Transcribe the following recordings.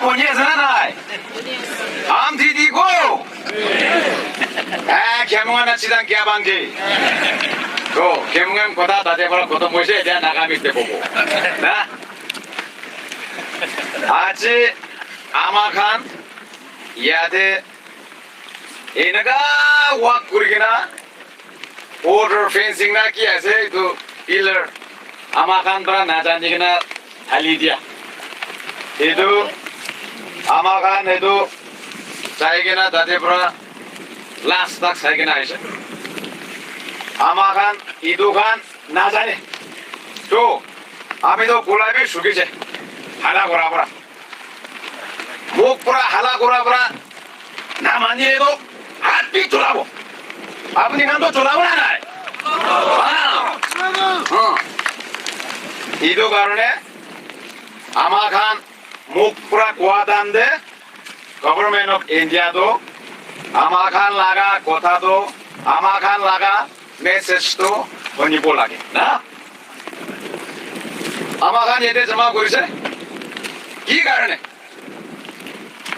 뭐니 하잖아. 암 디디고. 아, 개몽하나 치단 개방지. 또 개몽한 거다 다대버라 거도 모셔야 돼 나가미 때 보고. 나. 아지 아마칸 야데 이나가 와 구리기나 border fencing ना किया से तो pillar आमाखान बरा ना जाने के ना हाली दिया ये तो आमाखान ये तो चाहिए ना दादे बरा last तक चाहिए ना ऐसे आमाखान इदो खान ना जाने तो अभी तो गुलाबी शुगी से हाला गोरा बरा मुख बरा हाला गोरा बरा ना मानिए तो हाथ भी चुलाओ अपनी खान तो चुलाओ ना है इदो कारणे आमाखान मुख पूरा कुआदान दे गवर्नमेंट ऑफ इंडिया तो आमाखान लागा कोथा तो आमाखान लागा मेसेज तो बनिबो लागे ना आमाखान येते जमा करिसे की कारणे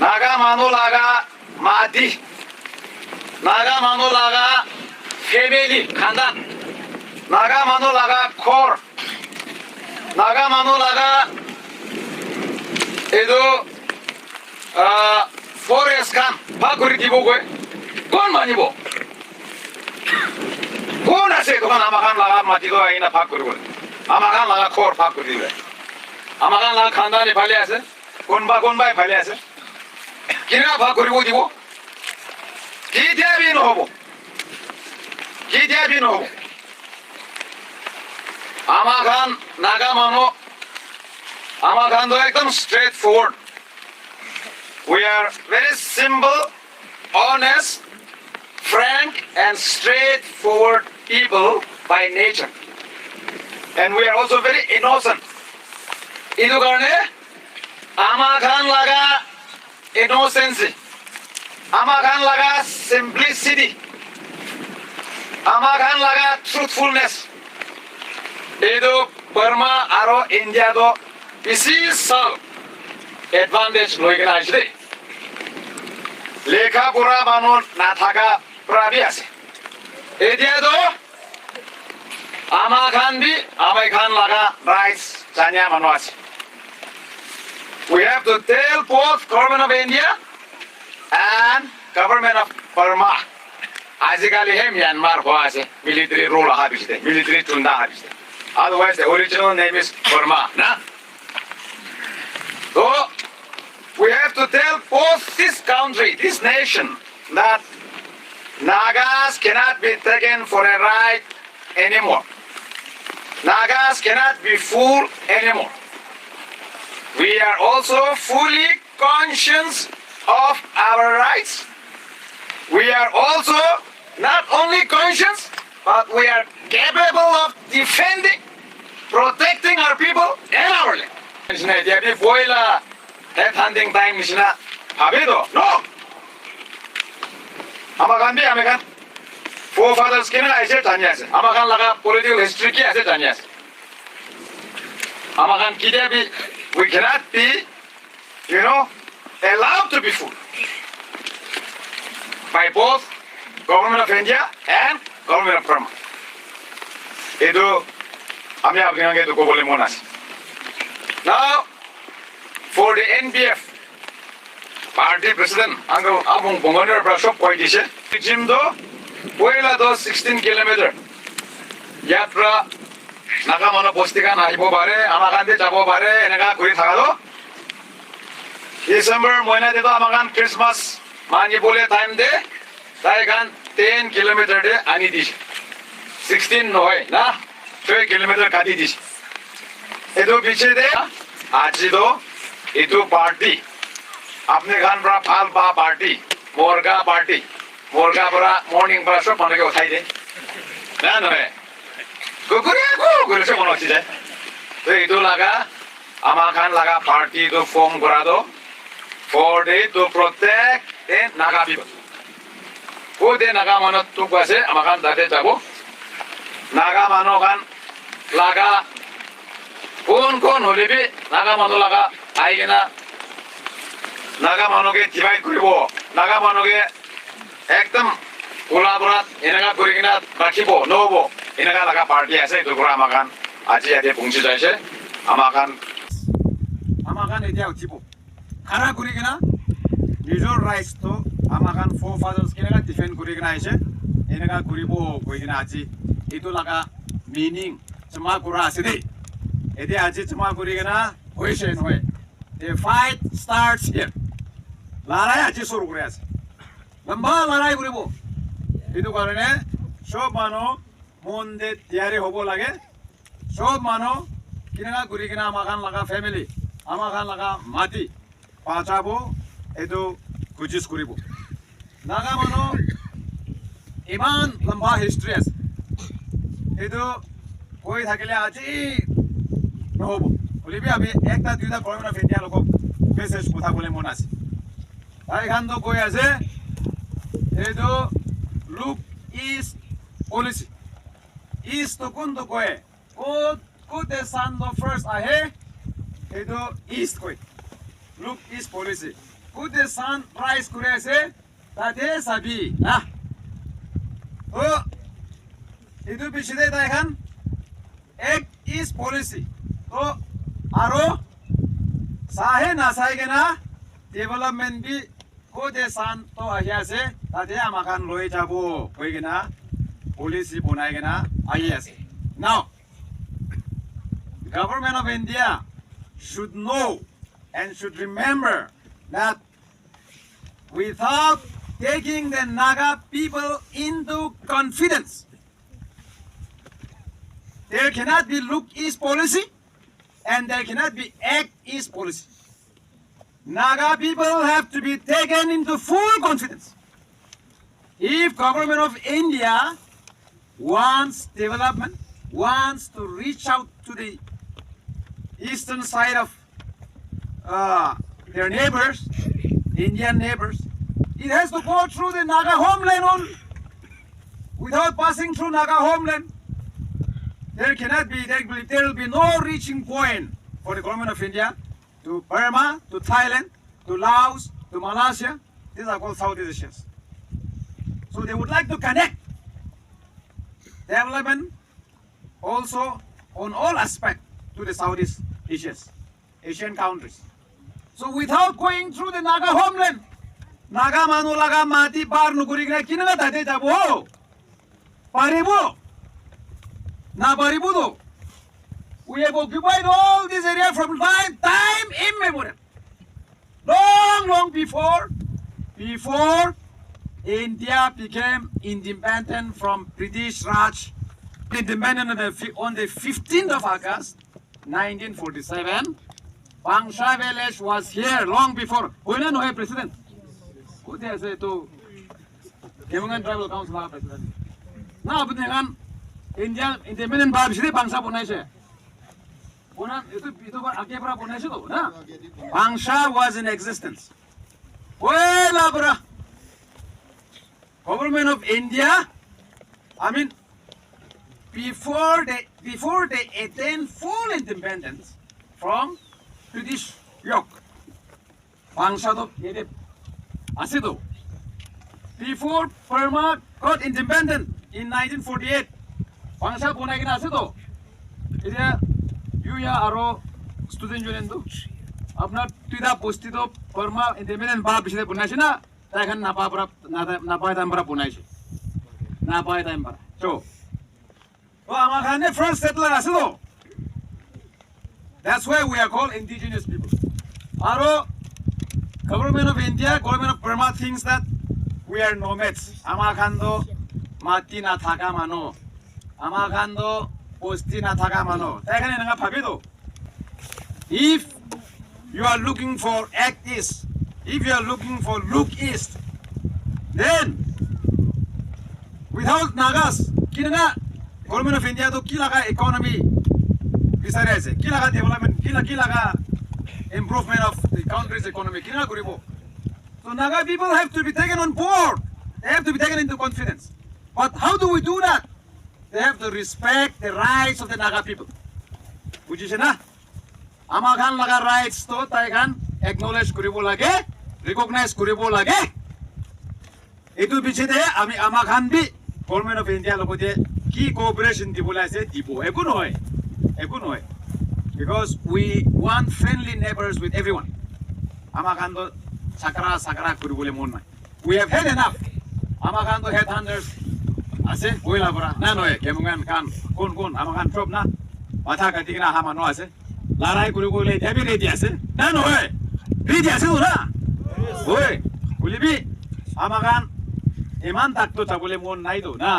नागा मानो लागा मादी नागा मानो लागा फैमिली खानदान नागा मानो लागा खोर नागा मानो लागा एदो फॉरेस्ट खान भाकुरी दिबो कोई कौन मानिबो कौन ऐसे कौन आमाखान लागा माटी को आईना भाकुरी बोले आमाखान लागा खोर भाकुरी दिबे आमाखान लागा खानदानी फाले ऐसे कौन बाई फाले ऐसे किना भाकुरी वो दिबो की दिया भी न होबो आमाखान नागा मानो आमाखान तो एकदम straight forward we are very simple honest frank and straightforward people by nature and we are also very innocent इदो कारणे आमाखान लगा innocence आमाखान लगा simplicity आमाखान लगा truthfulness इदो बर्मा आरो इंडिया तो इसी साल एडवांटेज लोगेना आइसे लेखा पुरा मानो नाथाका प्राबियास इंडिया तो आमाखान भी आमाखान लगा राइट्स जानिया मानो आसे we have to tell both government of India and government of Burma आजिकाली है म्यांमार हो आसे military rule हाबिस्ते military चुंदा हाबिस्ते otherwise the original name is Burma ना so we have to tell both this country this nation that Nagas cannot be taken for a ride anymore Nagas cannot be fooled anymore we are also fully conscious of our rights we are also not only conscious but we are capable of defending protecting our people and our land इसने जब भी बोला head hunting time इसना अभी तो no आमाखान भी आमाखान forefathers के ना ऐसे जानिया से आमाखान लगा political history की ऐसे जानिया से आमाखान किधर भी we cannot be you know allowed to be fooled by both government of India and government of Burma itu kami abang itu ko boleh monas now for the NPF party president anggo abang pengoner prasop koi dise regime do poila do 16 kilometer yatra naga mano postika nahibo bare amakan de jabo bare enaka kuri thakado December moina de do amakan Christmas mani bole time de taigan 10 kilometer de ani dise 16 noy na 12 kilometer kadi dise edo piche de aji do itu party apne gan bra phal ba party morga bra morning bra so panage uthai de na no hai gugure se mono hoche to itu laga amakhan laga party to form kora do for the to protect the naga people ko de naga mano tu kase amakhan date jabo naga mano kan laga kon hole be naga mano laga aigena Naga মানুহকে divide কৰিব নাগা মানুহকে একদম কোলাবৰাত এনেকা কৰি কিনা ৰাখিব নহ'ব এনেকা লগা পাৰ্টি আছে এইটোৰ পৰা আমাকান আজি ইয়াতে পहुঁচি যাইছে আমাকান এতিয়া উঠিব খানা কৰি কিনা নিজৰ ৰাইজটো আমাকান ফ'ৰ ফাদাৰ্ছ কেনেকা ডিফেণ্ড কৰি কিনা আহিছে এনেকা কৰিব কৈ কিনা আজি এইটো লগা মিনিং জমা কৰা আছে দেই এতিয়া আজি জমা কৰি কিনা হৈছে নহয় The fight starts here. লড়াই আজি শুৰু কৰে আছে লম্বা লড়াই কৰিব এইটো কাৰণে সব মানুহ মন দে তৈয়াৰী হ'ব লাগে সব মানুহ কিনা কৰি কিনা আমাকান লগা ফেমিলি আমাকান লগা মাটি পাচাব এইটো কোচিছ কৰিব নাগা মানুহ ইমান লম্বা হিষ্ট্ৰী আছে এইটো কৈ থাকিলে আজি নহ'ব বুলিবি আমি একটা দুইটা গভৰ্ণমেণ্ট অফ ইণ্ডিয়া লোকক মেছেজ পঠাবলৈ মন আছে তাইখানটো কৈ আছে এইটো লুক ইষ্ট পলিচি ইষ্টটো কোনটো কয় ক'ত চানটো ফাৰ্ষ্ট আহে এইটো ইষ্ট কয় লুক ইষ্ট পলিচি ক'ত চান ৰাইজ কৰি আছে তাতে চাবি না এইটো পিছতে তাইখান এক ইষ্ট পলিচি তো আৰু চাহে নাচাই কিনা ডেভেলপমেণ্ট বি ক'তে চান তো আহি আছে তাতে আমাকান লৈ যাব কৈ কিনা পলিচি বনাই কিনা আহি আছে নাও Government of India should know and should remember that without taking the Naga people into confidence there cannot be look east policy and there cannot be act east policy. Naga people have to be taken into full confidence. If government of India wants development, wants to reach out to the eastern side of their neighbors, Indian neighbors, it has to go through the Naga homeland only. Without passing through Naga homeland, there will be no reaching point for the government of India to Burma, to Thailand, to Laos, to Malaysia. These are called Southeast Asians. So they would like to connect development also on all aspects to the Southeast Asian countries. So without going through the Naga homeland, Naga manu laga mati par nukuri kina kinaga tate jabo paribo. Na paribudo. We have occupied all this area from time immemorial. Long before India became independent from British Raj, independent on the 15th of August, 1947. Bangsha village was here long before. Who no have president? Who they say to Kemungan Tribal Council president? Now, but India independent bar bisde Bangsha bonaise. Bona itu age pra bonaise to na. Bangsha was in existence. Well, abra. Government of India, I mean, before they attained full independence from British yoke, Bangsha to yede asido. Before Burma got independent in 1948. Bangsha bonai kina ase to এতিয়া ইউয়া আৰু student ইউনিয়নটো আপোনাৰ তিটা পোষ্টি তো কৰ্মা ইণ্ডিপেন্ডেন্ট বা বিশেষ বনাইছে না তাইখান নাপায় time পৰা বনাইছে নাপায় টাইম পৰা তো আমাৰ কাৰণে ফাৰ্ষ্ট সেটলাৰ আছে তো that's why we are called indigenous people আৰু government of India, government of Burma thinks that we are nomads আমাৰ খানটো মাটি না থাকা মানুহ আমাৰ খানটো posti na thaka mano taikane nanga bhabido if you are looking for act east if you are looking for look east then without Nagas kinanga government of India to kilaga economy bisare ase kilaga development kilaga improvement of the country's economy kinanga koribo so Naga people have to be taken on board they have to be taken into confidence but how do we do that they have to respect the rights of the Naga people. Bujise na? Amakan laga rights to taikan acknowledge koribo lage recognize কৰিব লাগে এইটো বিচেতে আমি আমাখান B government of India লগতে কি কোঅপাৰেচন দিবলৈ আছে দিব একো নহয় because we want friendly neighbors with everyone আমাখান তো sakra কৰিবলৈ মন নাই we have had enough আমাখান তো headhunters আছে বইলা পৰা না নহয় কেমন কান কোন আমাখান সব না মাথা কাটি কিনা আহা মানুহ আছে লৰাই কৰিবলৈ দেবি ৰেডি আছে না নহয় ৰেডি আছে না ঐ বুলিবি আমাখান ইমান তাকটো যাবলৈ মন নাইতো না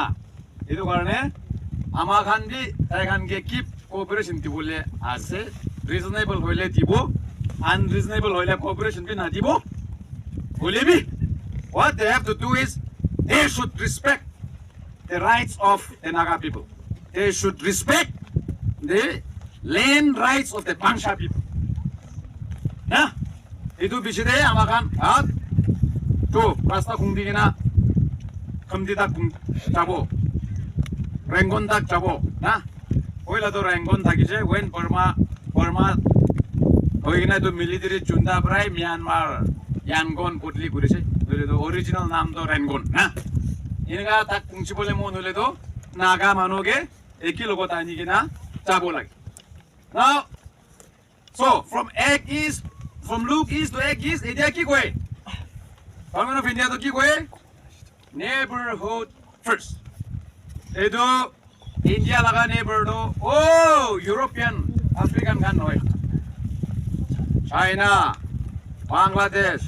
এইটো কাৰণে আমাখান দি তাইখানকে কি কোঅপাৰেচন দিবলৈ আছে ৰিজনেবল হইলে দিব আনৰিজনেবল হইলে কোঅপাৰেচন বি না দিব বুলিবি what they have to do is they should respect the rights of the Naga people. They should respect the land rights of the Bangsha people. Na, itu biside amakan at to rasta kungdi na kamdi tak jabo Rangon tak jabo na oila to Rangon thakise when Burma hoigina to military junta prai Myanmar Yangon putli kurise to original naam to Rangon na इनका तक पुंची बोले मोन होले तो नागा मानोगे एक ही लोगों तानी के ना चाबो लगे now so from Luke East to Egg East India की कोई Government of India तो की कोई neighborhood first ये तो India लगा neighbor तो oh European African kan होए China Bangladesh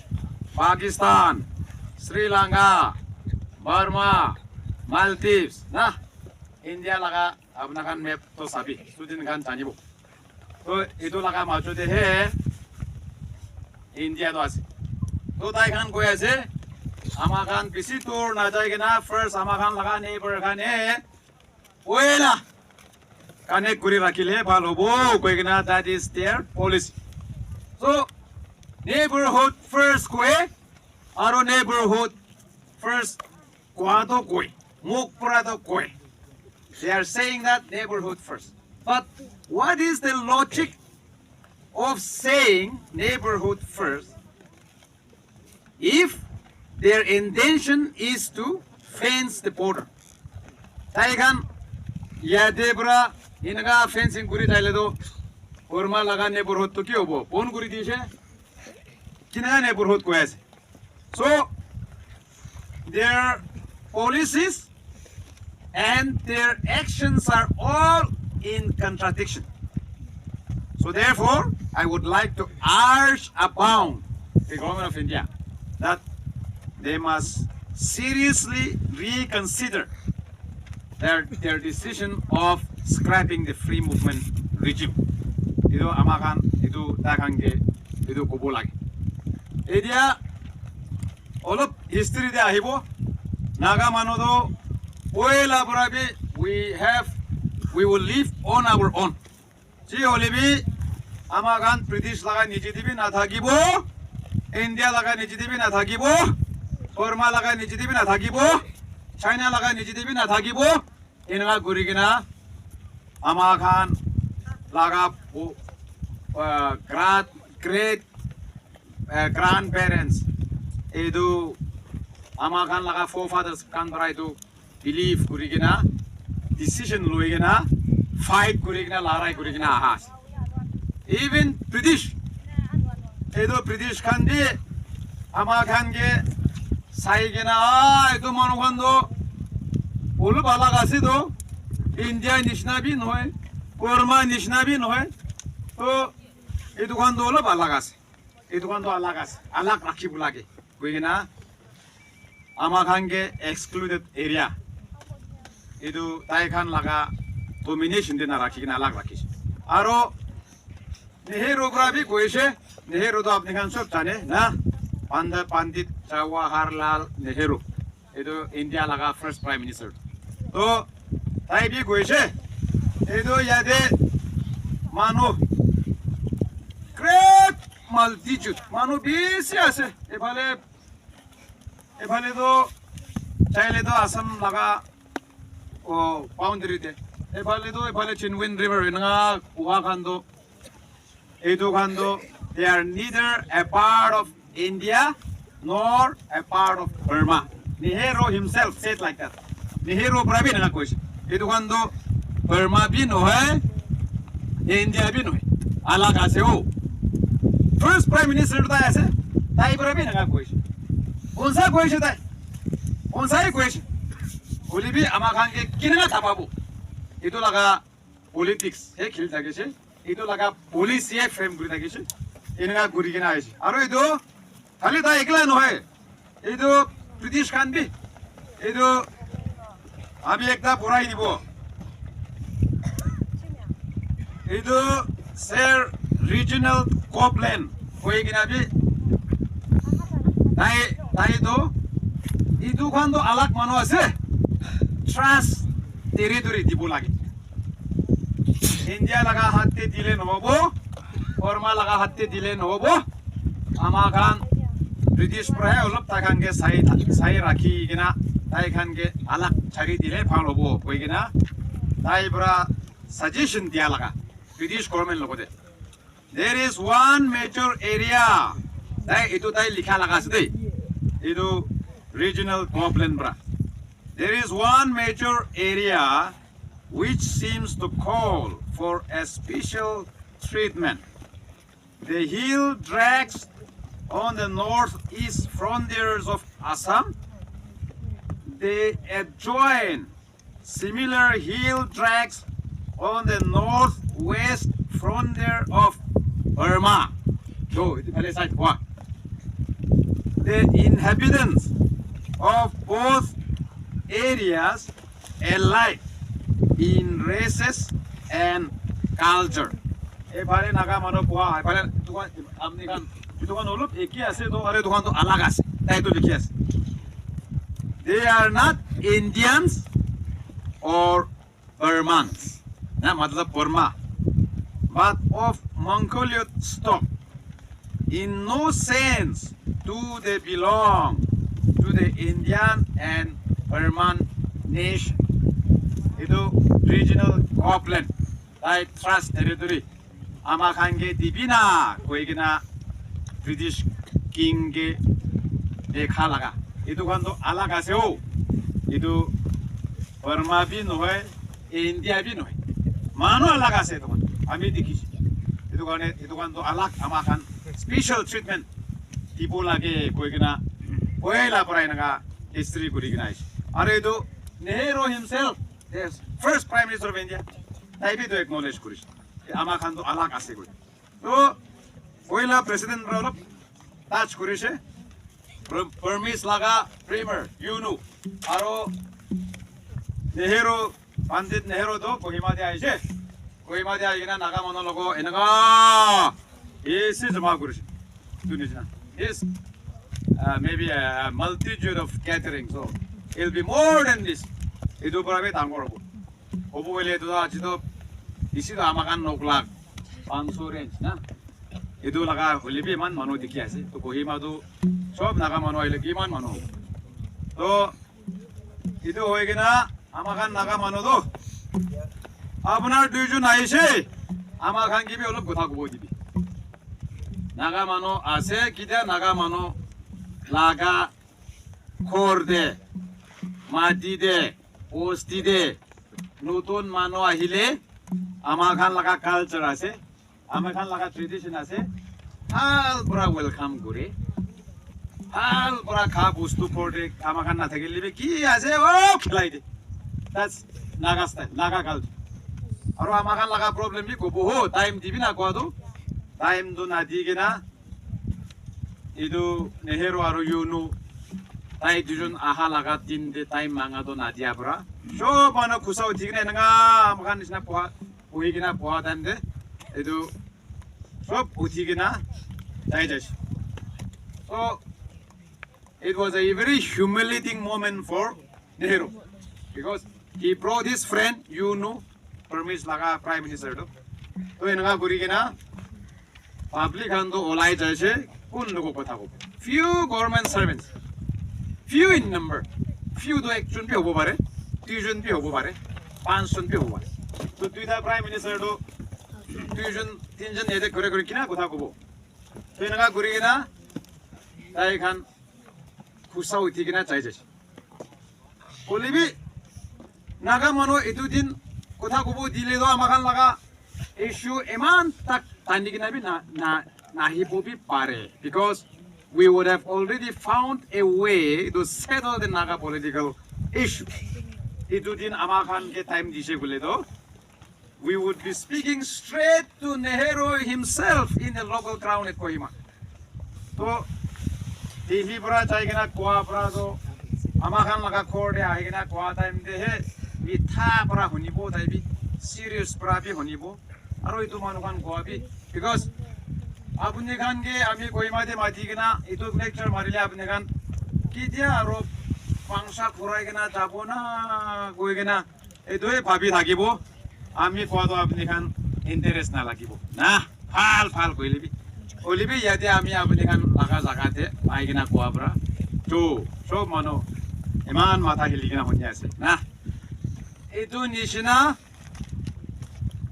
Pakistan Sri Lanka Burma, Maldives, na India laga अपना kan map तो सभी student kan जानी बो तो इतो लगा माचो दे है India तो आसे तो ताई kan कोई ऐसे आमा kan किसी tour ना जाएगा ना first आमा kan लगा neighbor kan है ओएला काने कुरी रखिले बालो बो कोई ना that is their policy so neighborhood first कोई आरो neighborhood first Kuado koi, mukprado koi. They are saying that neighborhood first. But what is the logic of saying neighborhood first if their intention is to fence the border? Taigan, ya debra, inga fencing kuri tailedo, Burma laga neighborhood to kyobo. Pon kuri dishe? Kina neighborhood ko aise. So, their policies and their actions are all in contradiction. So therefore, I would like to urge upon the government of India that they must seriously reconsider their decision of scrapping the free movement regime. Ido amakan, ido takange, ido kobo lagi. Edia, all of history de ahibo. Naga manodo oela brabi we will live on our own. Ji olibi amagan British laga nijitibi na thakibo India laga nijitibi na thakibo Burma laga nijitibi na thakibo China laga nijitibi na thakibo inga gurigina amagan laga great grandparents edu Amakan laga forefathers kan try to believe kurigina decision loigina fight kurigina larai kurigina ahas even British edo British kan di amakan ge saigina edo manukan do ulu bala gasi do India nishna bhi noy Burma nishna bhi noy to edo kan do ulu bala gasi edo kan do alag rakhi bulage kurigina Amakange excluded area. Idu Taikan laga domination din rakhi na alag rakhi. Aro Nehru grabi koise Nehru to apni kan sob jane na Pandit Jawaharlal Nehru. Idu India laga first prime minister. To tai bi koise idu yade manu great multitude manu bisi ase এফালে তো চাইলে তো আসাম লাগা ও বাউন্ডারিতে এফালে চিনউইন river না কুয়া খান্দো এইটো খান্দো they are neither a part of India nor a part of Burma. Nehru himself said like that. Nehru prabi na koise. Itu kan do Burma bhi no hai, India bhi no hai. Alag ase ho. First Prime Minister ta aise, tai prabi na koise. Unsa koise tai? Unsa hi koise? Uli bhi ama khan ke kinna thapabu. Itu laga politics he khil thakise. Itu laga police ye frame kuri thakise. Inga guri kina aise. Aro itu khali ta ekla no hai. Itu British khan bhi. Itu আমি একটা পড়াই দিব এইটো sir regional কপল্যান্ড হয়ে কিনা B তাই তো এইটো খান তো আলাক মানুহ আছে ট্রান্স টেরিটরি দিব লাগে ইন্ডিয়া লাগা হাতে দিলে নহব বর্মা লাগা হাতে দিলে নহব আমাৰ খান ব্ৰিটিশ পৰাই অলপ তাকানকে চাই ৰাখি কিনা তাই খানকে আলাক ছাড়ি দিলে ভাল হব কই কিনা তাই পৰা সাজেশন দিয়া লাগা ব্রিটিশ গভর্নমেন্ট লগতে there is one major area তাই এটো তাই লিখা লাগা আছে দেই এটো regional complaint bra there is one major area which seems to call for a special treatment the hill drags on the northeast frontiers of Assam. They adjoin similar hill tracts on the northwest frontier of Burma. So, the inhabitants of both areas alike in races and culture. এবারে নাগা মানুহ কোৱা এবারে তোমার আমনি গান দুকান অলপ একি আছে তো আরে দুকান তো আলাগ আছে তাই তো লিখি আছে they are not Indians or Burmans na matlab Burma but of Mongolian stock in no sense do they belong to the Indian and Burman nation itu regional copland like trust territory ama khange dibina koigina British king ge dekha laga itu kan to alag ase ho itu Burma bhi noy India bhi noy mano alag ase to ami dekhisi itu kan to alag ama khan special treatment tipo lage koigina oila parai naga history kuri gina ase are itu Nehru himself the first prime minister of India tai bhi to acknowledge korish ama khan to alag ase koi to oila president bro touch korise Burmese laga premier Yunu aro Nehru Pandit Nehru to Kohima de aise Kohima de aina naga mano logo enaga ese jama kurish tunisia is maybe a multitude of catering so it'll be more than this idu parabe tangor hobo bele to ajido isi to amakan noklak 500 range na itu laga holibi man mano dikhi ase to Kohima to sob naga mano aile ki man mano to itu hoye gina amakan naga mano to আপনার দুইজন আইছে আমাখান কি অলপ কথা কব দিবি নাগা মানুহ আছে কিটা নাগা মানুহ লাগা খোর দে মাটি দে বস্তি দে নতুন মানুহ আহিলে আমাখান লাগা কালচার আছে আমাখান লাগা ট্রেডিশন আছে ভাল পুরা ওয়েলকাম করে ভাল পুরা খা বস্তু পড়ে আমাখান না থাকিলে কি আছে ও খেলাই দে that's Naga style Naga culture আৰু আমাখান লাগা প্ৰব্লেম বি কব হো টাইম দিবি না কোৱাটো টাইম দু না দি কিনা ইদু নেহেৰু আৰু ইউনু তাই দুজন আহা লাগা দিন দে টাইম মাঙা তো না দিয়া পৰা সব মানুহ খুচা উঠি কিনে এনেকা আমাখান নিচিনা পঢ়া পঢ়ি কিনা পঢ়া টাইম দে এইটো সব উঠি কিনা যাই যাইছে so it was a very humiliating moment for Nehru because he brought his friend Yunu Burmese laga prime minister to enga guri kena public han to olai jaise kun logo kotha ko few government servants few in number few to ekjon bhi hobo pare duijon bhi hobo pare panchjon bhi hobo pare to duita prime minister to duijon tinjon ede kore kina kotha kobo to enga guri kena tai khan খুচা উঠি কিনা চাই যাইছে কলিবি নাগা মানুহ এইটো দিন কথা ক'ব দিলেও আমাক লগা ইছ্যু ইমান তাক টানি কিনা বি নাহিববি পাৰে because we would have already found a way to settle the Naga political issue. Itu din amakan ke time dise guledo. We would be speaking straight to Nehru himself in the local crown at Kohima. So, TV pra chaigena kwa pra do amakan laga korde aigena kwa time de he mitha pra hunibo taibi serious pra bi hunibo. Aro itu manukan kwa bi because আপনি খানকে আমি কইমাতে মাতি কিনা এইটো lecture মারিলে আপনি খান কি দিয়া আৰু পাংশা খৰাই কিনা যাব না গৈ কিনা এইটোৱে ভাবি থাকিব আমি কোৱাটো আপনি খান ইন্টারেস্ট না লাগিব না ফাল ফাল কইলিবি কইলিবি ইয়াতে আমি আপনি খান লাগা জাগাতে আই কিনা কোৱা পৰা তো সব মানুহ ইমান মাথা হিলি কিনা শুনি আছে না এইটো নিচিনা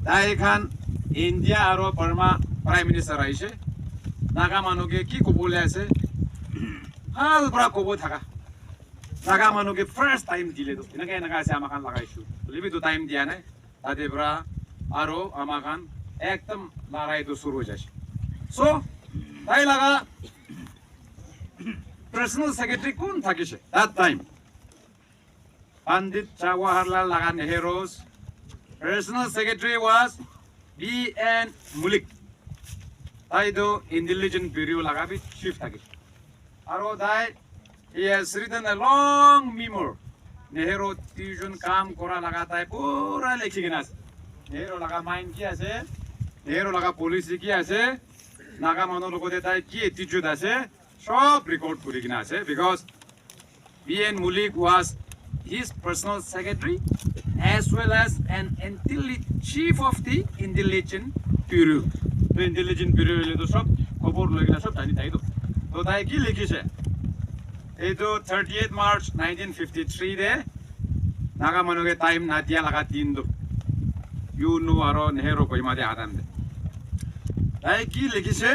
তাই খান ইণ্ডিয়া আৰু Verma Prime Minister Aisha, Naga Manuke Kikubule ase, Hal Brakobo Taka. Naga Manuke first time delayed. In again, Naga Amakan Lagaishu. Leave it to time Diana, Adebra, Aro, Amakan, Actum, Larai to Surujash. So, Tailaga Personal Secretary Kun Takish, that time. Pandit Jawaharlal Laga Nehru's Personal Secretary was B.N. Mulik. Taido Intelligence Bureau lagabi chief taki. Aro dai he has written a long memo. Nehru tuition kam kora lagata hai pura lekhi kina ase. Nehru laga mind ki ase, Nehru laga policy ki ase, naga mano logo de tai ki attitude ase, sob record kuri kina ase because B.N. Mulik was his personal secretary as well as an chief of the Intelligence Bureau. The Intelligence Bureau le to sob khobor loi kina sob jani tai do to dai ki likhiche ei to 38 March 1953 de naga manoge time na dia laga tin do you know aro Nehru koima de adan de dai ki likhiche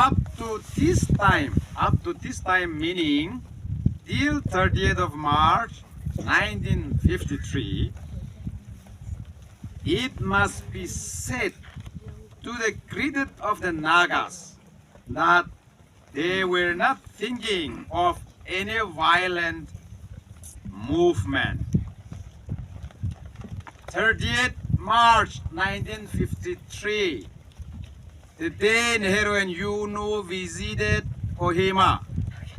up to this time meaning till 30th of March 1953 it must be said to the credit of the Nagas that they were not thinking of any violent movement. 30th March 1953, the day Nehru and UNO visited Kohima,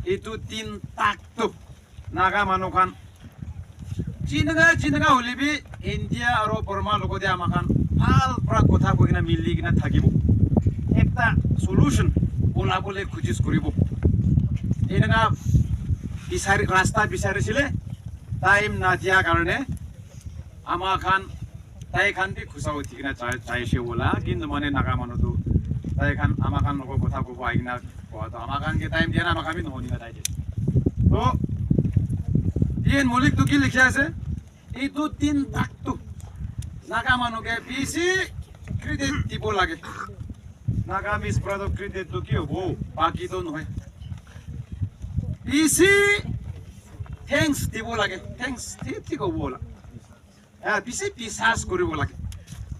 itu tin taktu Naga manukan Chinaga ulibi India aro Burma logo de amakan Al pra kotha ko kina milli kina thakibo ekta solution bola bole khujis koribo enanga bisari rasta bisarisile time na dia karone amakan tai khan bi khusa uthi kina chaise bola kintu mane naga manu tu tai khan amakan logo kotha ko aigna ko to amakan ke time dia na amakan bi nohoni na tai to B.N. Mulik tu ki likhya ase itu tin taktu Naga manuke BC credit dibo lage. Naga mis product credit to ki ho baki to noy. BC thanks dibo lage. Thanks ti ko bola. BC pisas koribo lage.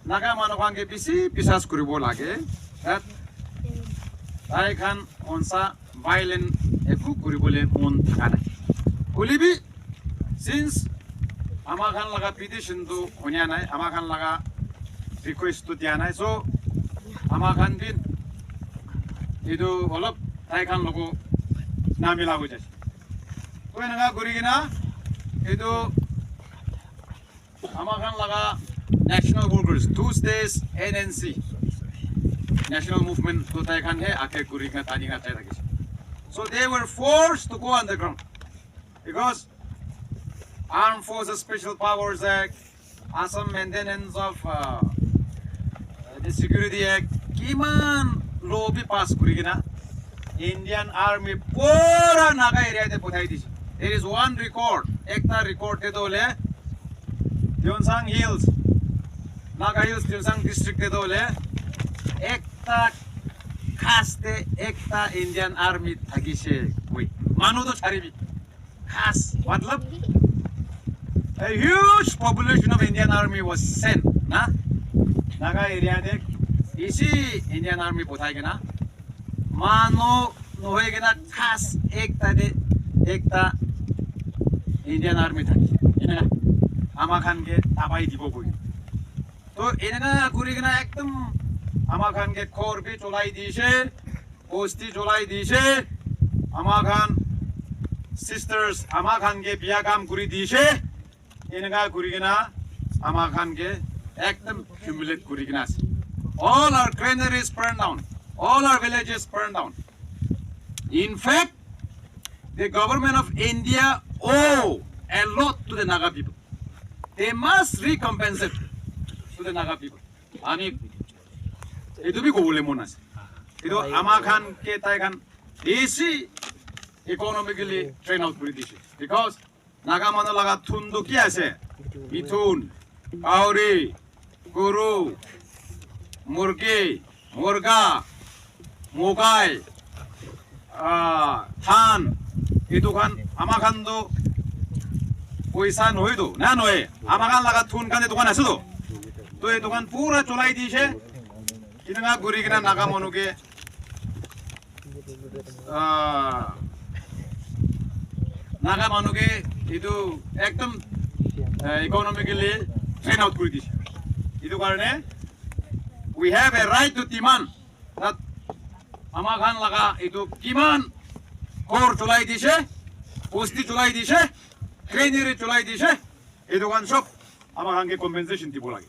Naga manukange BC pisas koribo lage. That I can onsa violent eku koribole mon thakana. Kulibi since Amakan laga petition to honya nai, amakan laga request to dia nai, so amakan din itu olop tai kan logo nami lagu jas. Kau naga guri gina itu amakan laga national workers Tuesdays NNC national movement to tai kan he ake guri gina tani gina tai lagi. So they were forced to go underground because Armed Forces Special Powers Act, Assam Maintenance of the Security Act, kiman law bhi pass kuri gina Indian Army pura Naga area te pothai dise. There is one record, ekta record te dole Gyeongsang Hills, Naga Hills Gyeongsang district te dole ekta खास ते एकता Indian army थकी से कोई मानो तो छारी भी खास मतलब a huge population of Indian army was sent ना नागा एरिया दे इसी इंडियन आर्मी पोथाई के ना मानो नोहे के ना खास एकता इंडियन आर्मी थकी इनका आमा खान के ताबाई दीपो कोई तो इनका कुरी के ना एकदम आमा खान के खोर भी चलाई दीशे पोस्टी चलाई दीशे आमा खान सिस्टर्स आमा खान के बिया काम कुरी दीशे इनका कुरी के ना आमा खान के एकदम humiliate कुरी के ना all our granaries burned down all our villages burned down in fact the government of India owe a lot to the Naga people they must recompensate to the Naga people 아니 itu भी को बोले Mona's itu आमा खान के ताई खान इसी economically train out करी दीशे because Naga मानो लगा थुन दो क्या से इथुन काउरी गुरु मुर्गी मुर्गा मोगाई थान itu kan आमा खान दो पैसा नोई दो ना नोए आमा खान लगा थुन खान itu kan ऐसे दो तो itu kan पूरा चुलाई दीशे इनका गुरी के ना नागा मानो के नागा मानो के itu एकदम economically train out করে দিছে itu কারণে we have a right to demand that আমা খান লাগা itu কিমান কর চলাই দিছে পোস্টি চলাই দিছে ট্রেনারি চলাই দিছে itu kan সব আমা খানকে কম্পেনসেশন দিব লাগে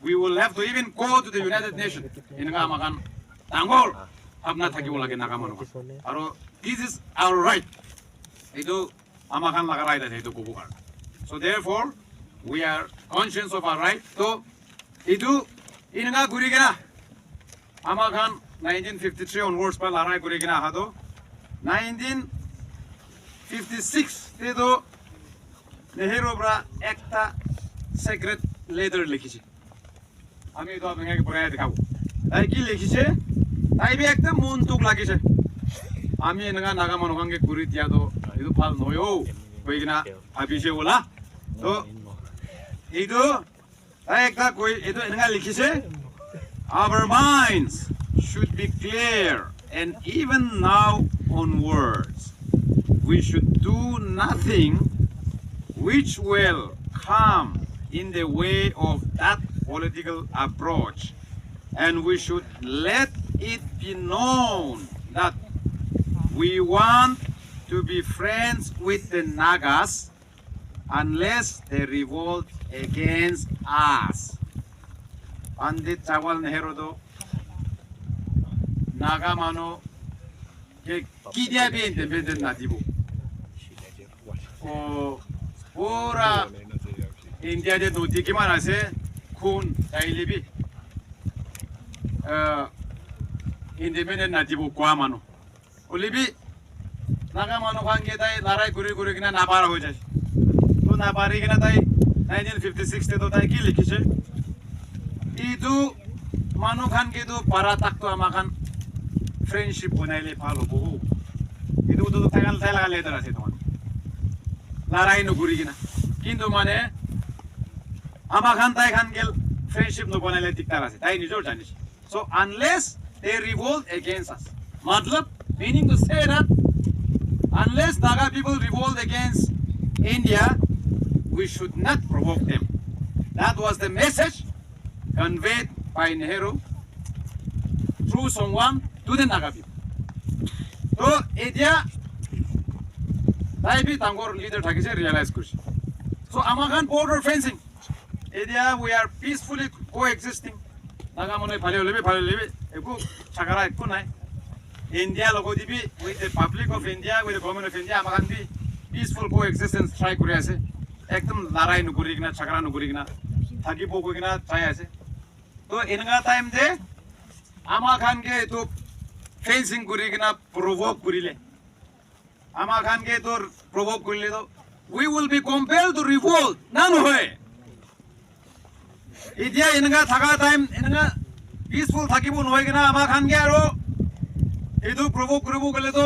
we will have to even go to the United Nations Inca আমা খান ডাঙর আপনা থাকিব লাগে নাগা মানুহ আৰু this is our right itu आमा खान लगा राइट है तो कोबो कर so therefore we are conscious of our right तो itu इनका गुरी के ना आमा खान 1953 onwards पर लड़ाई गुरी के ना हा तो 1956 ते तो नेहरू ब्रा एकता सेक्रेट लेटर लिखी छे আমি তো আপনাকে পড়ায় দেখাবো তাই কি লিখিছে তাই भी एकदम মন তুক লাগিছে আমি এনগা নাগা মানুষকে গুরি দিয়া তো itu ভাল নয়ও কইনা ভাবিছে ওলা তো itu একটা কই itu এনগা লিখিছে our minds should be clear and even now onwards we should do nothing which will come in the way of that political approach and we should let it be known that we want to be friends with the Nagas unless they revolt against us. Pandit Jawahar Nehru do Naga mano ke kidia be independent na dibo. O pura India de do tiki mana se khun daily bi independent na dibo kwa mano. Olibi Naga मानो खान के ताई लड़ाई गुरी गुरी किना नापारा हो जाए तो नापारी किना ताई 1956 ते तो ताई की लिखी छे itu मानो खान के तो पारा तक तो आमा खान फ्रेंडशिप बनाइले पालो बो itu तो ताई लगा लेदर আছে তোমার लड़ाई नो गुरी किना কিন্তু মানে आमा खान ताई खान के फ्रेंडशिप नो बनाइले दिक्कत আছে ताई निजो जानिस so unless they revolt against us मतलब meaning to say that unless Naga people revolt against India, we should not provoke them. That was the message conveyed by Nehru through someone to the Naga people. So, India, I be Tangor leader Takise realize kush. So, Amagan border fencing. India, we are peacefully coexisting. Naga mone phale lebe, eku chakara ekku nai. India logo dibi with the public of India, with the government of India, amakan bi peaceful coexistence try kuri ase. Ekdom larai nu kuri kina, chakra nu kuri kina, thaki poko kina try ase. तो इनका time दे आमा खान के तो fencing करी कना provoke करिले आमा खान के तो provoke करिले तो we will be compelled to revolt नानु होय इदिया इनका थाका टाइम इनका पीसफुल থাকিব নহয় কিনা आमा खान के आरो এইটো প্ৰভোগ কৰিব গ'লেতো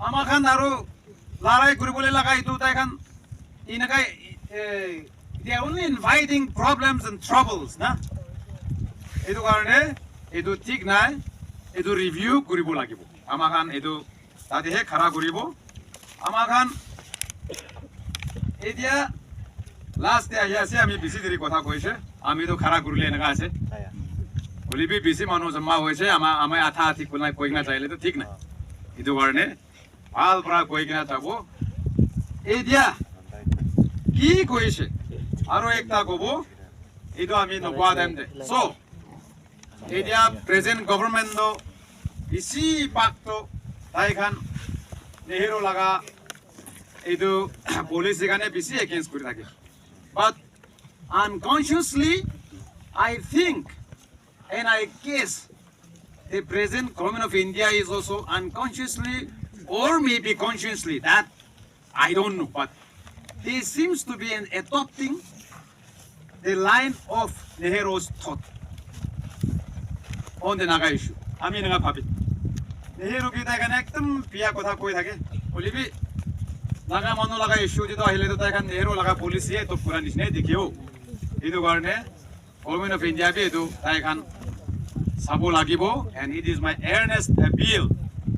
আমাখান আৰু লৰাই কৰিবলৈ লগা এইটো তাইখান এনেকৈ they are only inviting problems and troubles না এইটো কাৰণে এইটো ঠিক নাই এইটো ৰিভিউ কৰিব লাগিব আমাখান এইটো তাতেহে খাৰা কৰিব আমাখান এতিয়া লাষ্ট আহি আছে আমি বেছি দেৰি কথা কৈছে আমিতো খাৰা কৰিলে এনেকা আছে বলিবি বেছি মানুহ জমা হৈছে আমাৰ আঠা আঠি কৈ কিনা চাইলেতো ঠিক নাই এইটো কাৰণে ভাল পৰা কৈ কিনা চাব এতিয়া কি কৈছে আৰু একটা ক'ব এইটো আমি নকোৱা টাইম দে চ' এতিয়া প্ৰেজেণ্ট গভৰ্ণমেণ্টটো বেছি পাকটো তাইখান নেহেৰু লগা এইটো পলিচি কাৰণে বেছি এগেইনষ্ট কৰি থাকে বাট unconsciously I think and I guess the present government of India is also unconsciously or maybe consciously that I don't know but they seems to be adopting the line of Nehru's thought on the Naga issue. I mean, Papi. Nehru ki takan ekdam piya kotha koi thake. Bolibi Naga mano laga issue jito ahile to takan Nehru laga policy hai to pura nishne dikhiyo. Idu garne government of India be idu takan sabo lagibo and it is my earnest appeal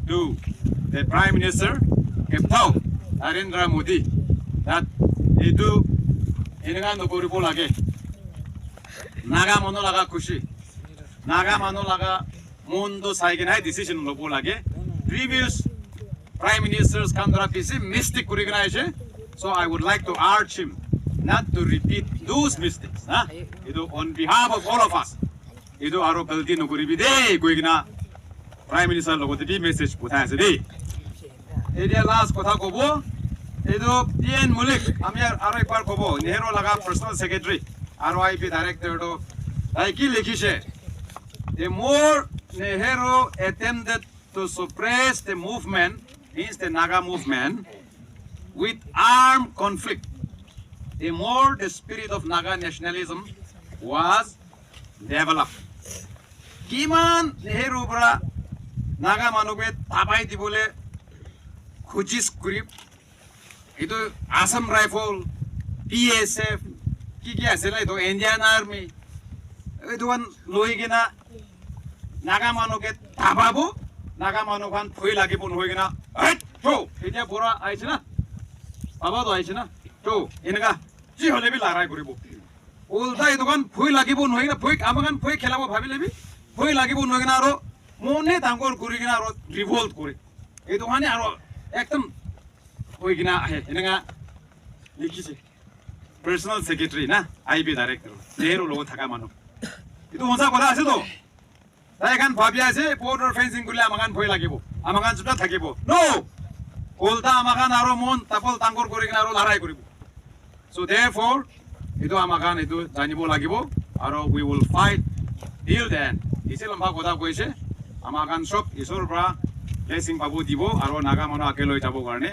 to the Prime Minister Keptau Narendra Modi that idu এনেকা নকৰিব লাগে নাগা মানুহ লগা খুশি নাগা মানুহ লগা মনটো চাই কিনে ডিচিশ্যন ল'ব লাগে প্ৰিভিয়াছ প্ৰাইম মিনিষ্টাৰ্ছ কাম কৰা বেছি মিষ্টেক কৰি কিনে আহিছে so' I would like to urge him not to repeat those mistakes না এইটো on behalf of all of us এইটো আৰু গলতি নকৰিবি দেই কৈ কিনা প্ৰাইম মিনিষ্টাৰ লগতে বি মেছেজ পঠাই আছে দেই এতিয়া লাষ্ট কথা ক'ব এইটো PN Mulik আমি আৰু একবাৰ ক'ব নেহেৰু লগা পাৰ্চনেল ছেক্ৰেটাৰী RYP ডাইৰেক্টৰটো তাই কি লিখিছে the more Nehru attempted to suppress the movement means the Naga movement with armed conflict the more the spirit of Naga nationalism was developed কিমান নেহেৰু পৰা নাগা মানুহকে তাপাই দিবলৈ খুজিছ কৰি itu Assam Rifle, PSF, কি আছিল এইটো ইণ্ডিয়ান আৰ্মি এইটো লৈ কিনা নাগা মানুহকে তাপাব নাগা মানুহখন ভয় লাগিব নহয় কিনা এতিয়া বুঢ়া আহিছে না পাবাতো আহিছে না তো এনেকা যি হ'লে বি লৰাই কৰিব উল্টা এইটোখন ভয় লাগিব নহয় কিনা ভয় আমাখন ভয় খেলাব ভাবি ল'বি ভয় লাগিব নহয় কিনা আৰু মনে ডাঙৰ কৰি কিনা আৰু ৰিভল্ট কৰে এইটো কাৰণে আৰু একদম কৈ কিনা আহে এনেকা লিখিছে পাৰ্চনেল ছেক্ৰেটাৰী না IB ডাইৰেক্টৰ নেহেৰু লগত থকা মানুহ এইটো সঁচা কথা আছে তো তাই এখন ভাবি আছে বৰ্ডাৰ ফেন্সিং কৰিলে আমাখান ভয় লাগিব আমাখান চুটা থাকিব নো উল্টা আমাখান আৰু মন তাপল ডাঙৰ কৰি কিনে আৰু লৰাই কৰিব চ' therefore এইটো আমাখান এইটো জানিব লাগিব আৰু we will fight till then ইছে লম্বা কথা কৈছে আমাখান সব ঈশ্বৰৰ পৰা ব্লেছিং পাব দিব আৰু নাগা মানুহ আগে লৈ যাব কাৰণে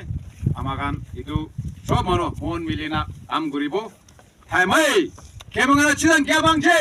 আমাখান এইটো সব মানুহ মন মিলি না কাম কৰিব হাই মই কেমন আছেন কে বাংছে